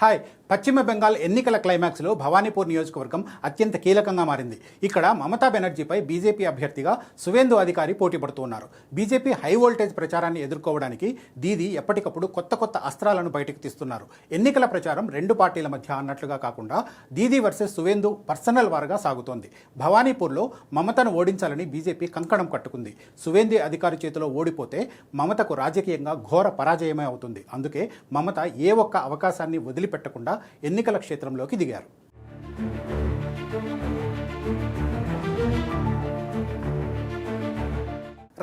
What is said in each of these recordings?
Hi. పశ్చిమ బెంగాల్ ఎన్నికల క్లైమాక్స్లో భవానీపూర్ నియోజకవర్గం అత్యంత కీలకంగా మారింది. ఇక్కడ మమతా బెనర్జీపై బీజేపీ అభ్యర్థిగా సువేందు అధికారి పోటీ పడుతున్నారు. బీజేపీ హై వోల్టేజ్ ప్రచారాన్ని ఎదుర్కోవడానికి దీదీ ఎప్పటికప్పుడు కొత్త అస్త్రాలను బయటకు తీస్తున్నారు. ఎన్నికల ప్రచారం రెండు పార్టీల మధ్య అన్నట్లుగా కాకుండా దీదీ వర్సెస్ సువేందు పర్సనల్ వార్గా సాగుతోంది. భవానీపూర్లో మమతను ఓడించాలని బీజేపీ కంకణం కట్టుకుంది. సువేందు అధికారి చేతిలో ఓడిపోతే మమతకు రాజకీయంగా ఘోర పరాజయమే అవుతుంది. అందుకే మమత ఏ ఒక్క అవకాశాన్ని వదిలిపెట్టకుండా ఎన్నికల క్షేత్రంలోకి దిగారు.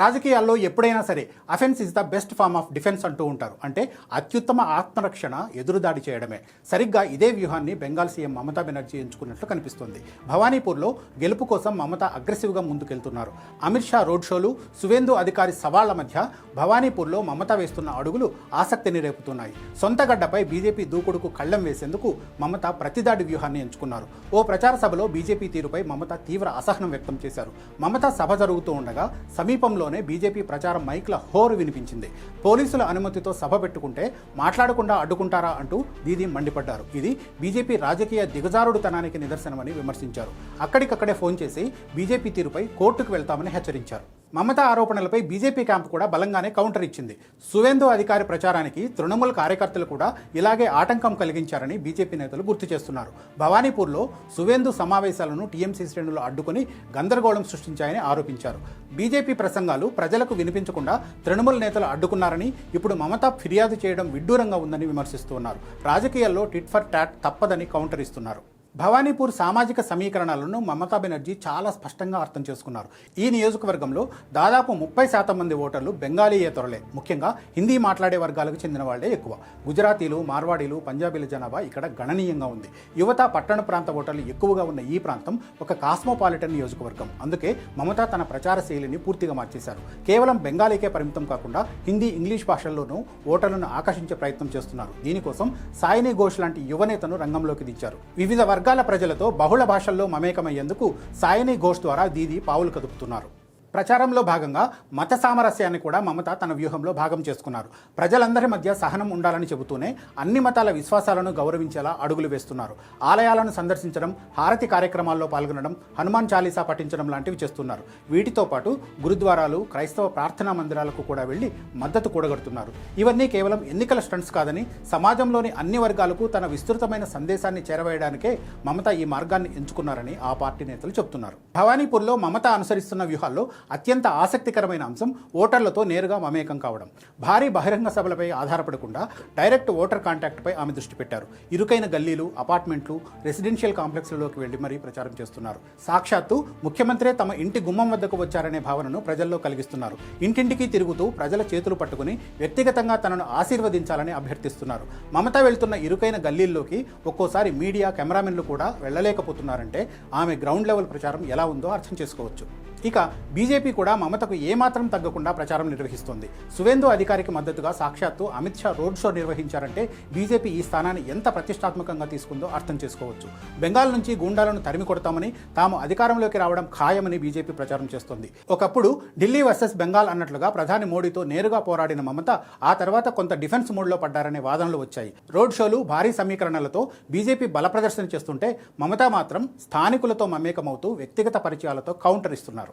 రాజకీయాల్లో ఎప్పుడైనా సరే offence is the best form of defence అంటూ ఉంటారు. అంటే అత్యుత్తమ ఆత్మరక్షణ ఎదురుదాడి చేయడమే. సరిగ్గా ఇదే వ్యూహాన్ని బెంగాల్ సీఎం మమతా బెనర్జీ ఎంచుకున్నట్లు కనిపిస్తోంది. భవానీపూర్లో గెలుపు కోసం మమత అగ్రెసివ్గా ముందుకెళ్తున్నారు. అమిత్ షా రోడ్ షోలు, సువేందు అధికారి సవాళ్ల మధ్య భవానీపూర్లో మమత వేస్తున్న అడుగులు ఆసక్తిని రేపుతున్నాయి. సొంత గడ్డపై బీజేపీ దూకుడుకు కళ్లెం వేసేందుకు మమత ప్రతిదాడి వ్యూహాన్ని ఎంచుకున్నారు. ఓ ప్రచార సభలో బీజేపీ తీరుపై మమత తీవ్ర అసహనం వ్యక్తం చేశారు. మమత సభ జరుగుతూ ఉండగా సమీపంలో బీజేపీ ప్రచారం మైక్ల హోరు వినిపించింది. పోలీసుల అనుమతితో సభ పెట్టుకుంటే మాట్లాడకుండా అడ్డుకుంటారా అంటూ దీదీ మండిపడ్డారు. ఇది బీజేపీ రాజకీయ దిగజారుడుతనానికి నిదర్శనమని విమర్శించారు. అక్కడికక్కడే ఫోన్ చేసి బీజేపీ తీరుపై కోర్టుకు వెళ్తామని హెచ్చరించారు. మమతా ఆరోపణలపై బీజేపీ క్యాంపు కూడా బలంగానే కౌంటర్ ఇచ్చింది. సువేందు అధికారి ప్రచారానికి తృణమూల్ కార్యకర్తలు కూడా ఇలాగే ఆటంకం కలిగించారని బీజేపీ నేతలు గుర్తు చేస్తున్నారు. భవానీపూర్లో సువేందు సమావేశాలను టీఎంసీ శ్రేణులు అడ్డుకుని గందరగోళం సృష్టించాయని ఆరోపించారు. బీజేపీ ప్రసంగాలు ప్రజలకు వినిపించకుండా తృణమూల్ నేతలు అడ్డుకున్నారని, ఇప్పుడు మమతా ఫిర్యాదు చేయడం విడ్డూరంగా ఉందని విమర్శిస్తున్నారు. రాజకీయాల్లో టిట్ ఫర్ టాట్ తప్పదని కౌంటర్ ఇస్తున్నారు. భవానీపూర్ సామాజిక సమీకరణాలను మమతా బెనర్జీ చాలా స్పష్టంగా అర్థం చేసుకున్నారు. ఈ నియోజకవర్గంలో దాదాపు 30% మంది ఓటర్లు బెంగాలీయేతరులే. ముఖ్యంగా హిందీ మాట్లాడే వర్గాలకు చెందిన వాళ్లే ఎక్కువ. గుజరాతీలు, మార్వాడీలు, పంజాబీల జనాభా ఇక్కడ గణనీయంగా ఉంది. యువత, పట్టణ ప్రాంత ఓటర్లు ఎక్కువగా ఉన్న ఈ ప్రాంతం ఒక కాస్మోపాలిటన్ నియోజకవర్గం. అందుకే మమతా తన ప్రచార శైలిని పూర్తిగా మార్చేశారు. కేవలం బెంగాలీకే పరిమితం కాకుండా హిందీ, ఇంగ్లీష్ భాషల్లోనూ ఓటర్లను ఆకర్షించే ప్రయత్నం చేస్తున్నారు. దీనికోసం సాయిని ఘోష్ లాంటి యువనేతను రంగంలోకి దించారు. వివిధ వర్గాల ప్రజలతో బహుళ భాషల్లో మమేకమయ్యేందుకు సాయిని ఘోష్ ద్వారా దీదీ పావులు కదుపుతున్నారు. ప్రచారంలో భాగంగా మత సామరస్యాన్ని కూడా మమత తన వ్యూహంలో భాగం చేసుకున్నారు. ప్రజలందరి మధ్య సహనం ఉండాలని చెబుతూనే అన్ని మతాల విశ్వాసాలను గౌరవించేలా అడుగులు వేస్తున్నారు. ఆలయాలను సందర్శించడం, హారతి కార్యక్రమాల్లో పాల్గొనడం, హనుమాన్ చాలీసా పఠించడం లాంటివి చేస్తున్నారు. వీటితో పాటు గురుద్వారాలు, క్రైస్తవ ప్రార్థనా మందిరాలకు కూడా వెళ్లి మద్దతు కూడగడుతున్నారు. ఇవన్నీ కేవలం ఎన్నికల స్టంట్స్ కాదని, సమాజంలోని అన్ని వర్గాలకు తన విస్తృతమైన సందేశాన్ని చేరవేయడానికే మమత ఈ మార్గాన్ని ఎంచుకున్నారని ఆ పార్టీ నేతలు చెబుతున్నారు. భవానీపూర్లో మమత అనుసరిస్తున్న వ్యూహాల్లో అత్యంత ఆసక్తికరమైన అంశం ఓటర్లతో నేరుగా మమేకం కావడం. భారీ బహిరంగ సభలపై ఆధారపడకుండా డైరెక్ట్ ఓటర్ కాంటాక్ట్పై ఆమె దృష్టి పెట్టారు. ఇరుకైన గల్లీలు, అపార్ట్మెంట్లు, రెసిడెన్షియల్ కాంప్లెక్స్లలోకి వెళ్లి మరీ ప్రచారం చేస్తున్నారు. సాక్షాత్తు ముఖ్యమంత్రే తమ ఇంటి గుమ్మం వద్దకు వచ్చారనే భావనను ప్రజల్లో కలిగిస్తున్నారు. ఇంటింటికి తిరుగుతూ ప్రజల చేతులు పట్టుకుని వ్యక్తిగతంగా తనను ఆశీర్వదించాలని అభ్యర్థిస్తున్నారు. మమత వెళ్తున్న ఇరుకైన గల్లీల్లోకి ఒక్కోసారి మీడియా, కెమెరామెన్లు కూడా వెళ్లలేకపోతున్నారంటే ఆమె గ్రౌండ్ లెవెల్ ప్రచారం ఎలా ఉందో అర్థం చేసుకోవచ్చు. ఇక బీజేపీ కూడా మమతకు ఏమాత్రం తగ్గకుండా ప్రచారం నిర్వహిస్తోంది. సువేందు అధికారికి మద్దతుగా సాక్షాత్తు అమిత్ షా రోడ్ షో నిర్వహించారంటే బీజేపీ ఈ స్థానాన్ని ఎంత ప్రతిష్టాత్మకంగా తీసుకుందో అర్థం చేసుకోవచ్చు. బెంగాల్ నుంచి గూండాలను తరిమి కొడతామని, తాము అధికారంలోకి రావడం ఖాయమని బీజేపీ ప్రచారం చేస్తోంది. ఒకప్పుడు ఢిల్లీ వర్సెస్ బెంగాల్ అన్నట్లుగా ప్రధాని మోడీతో నేరుగా పోరాడిన మమత ఆ తర్వాత కొంత డిఫెన్స్ మోడ్లో పడ్డారనే వాదనలు వచ్చాయి. రోడ్ షోలు, భారీ సమీకరణలతో బీజేపీ బల ప్రదర్శన చేస్తుంటే మమత మాత్రం స్థానికులతో మమేకమవుతూ వ్యక్తిగత పరిచయాలతో కౌంటర్ ఇస్తున్నారు.